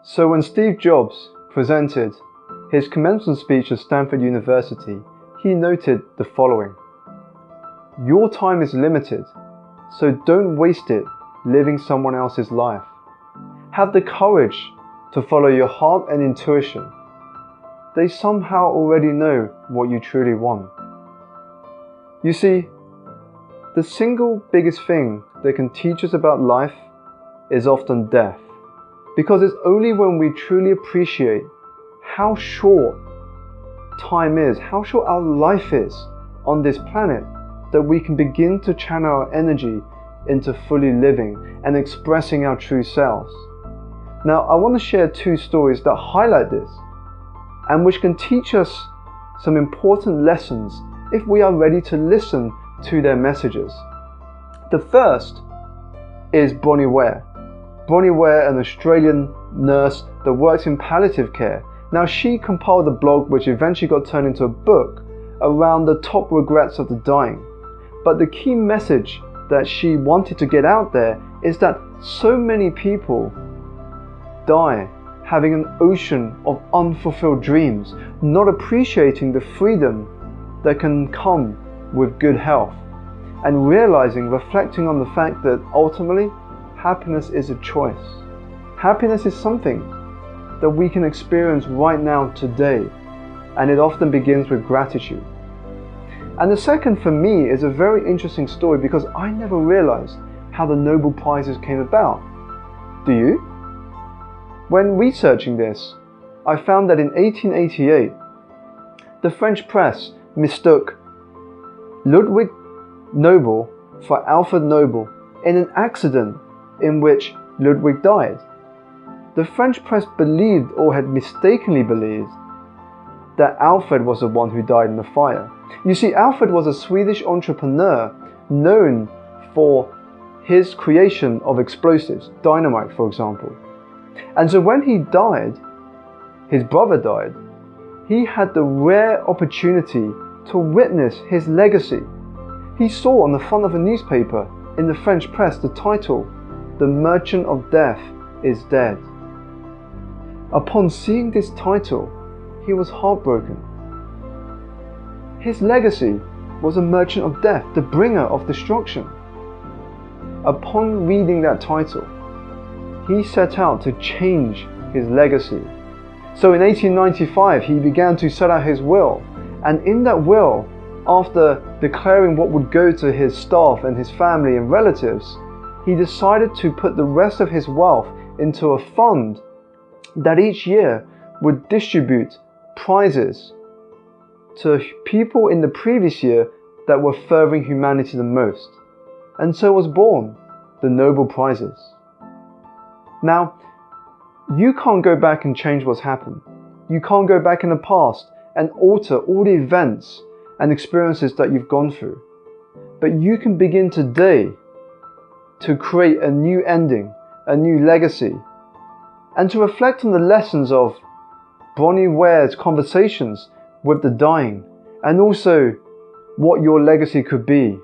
So when Steve Jobs presented his commencement speech at Stanford University, he noted the following: "Your time is limited, so don't waste it living someone else's life. Have the courage to follow your heart and intuition. They somehow already know what you truly want." You see, the single biggest thing they can teach us about life is often death. Because it's only when we truly appreciate how short time is, how short our life is on this planet, that we can begin to channel our energy into fully living and expressing our true selves. Now, I want to share two stories that highlight this and which can teach us some important lessons if we are ready to listen to their messages. The first is Bronnie Ware. Bronnie Ware, an Australian nurse that works in palliative care. Now, she compiled a blog which eventually got turned into a book around the top regrets of the dying. But the key message that she wanted to get out there is that so many people die having an ocean of unfulfilled dreams, not appreciating the freedom that can come with good health, and realizing, reflecting on the fact that ultimately, happiness is a choice. Happiness is something that we can experience right now, today, and it often begins with gratitude. And the second for me is a very interesting story because I never realized how the Nobel Prizes came about. Do you? When researching this, I found that in 1888, the French press mistook Ludwig Nobel for Alfred Nobel in an accident in which Ludwig died. The French press believed, or had mistakenly believed, that Alfred was the one who died in the fire. You see, Alfred was a Swedish entrepreneur known for his creation of explosives, dynamite for example. And so when he died, his brother died, he had the rare opportunity to witness his legacy. He saw on the front of a newspaper in the French press the title, "The Merchant of Death is Dead." Upon seeing this title, he was heartbroken. His legacy was a merchant of death, the bringer of destruction. Upon reading that title, he set out to change his legacy. So in 1895, he began to set out his will. And in that will, after declaring what would go to his staff and his family and relatives, he decided to put the rest of his wealth into a fund that each year would distribute prizes to people in the previous year that were furthering humanity the most. And so was born the Nobel Prizes. Now, you can't go back and change what's happened. You can't go back in the past and alter all the events and experiences that you've gone through. But you can begin today to create a new ending, a new legacy, and to reflect on the lessons of Bronnie Ware's conversations with the dying, and also what your legacy could be.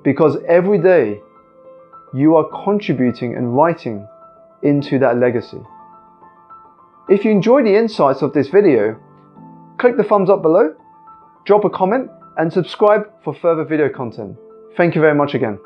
Because every day you are contributing and writing into that legacy. If you enjoy the insights of this video, click the thumbs up below, drop a comment, and subscribe for further video content. Thank you very much again.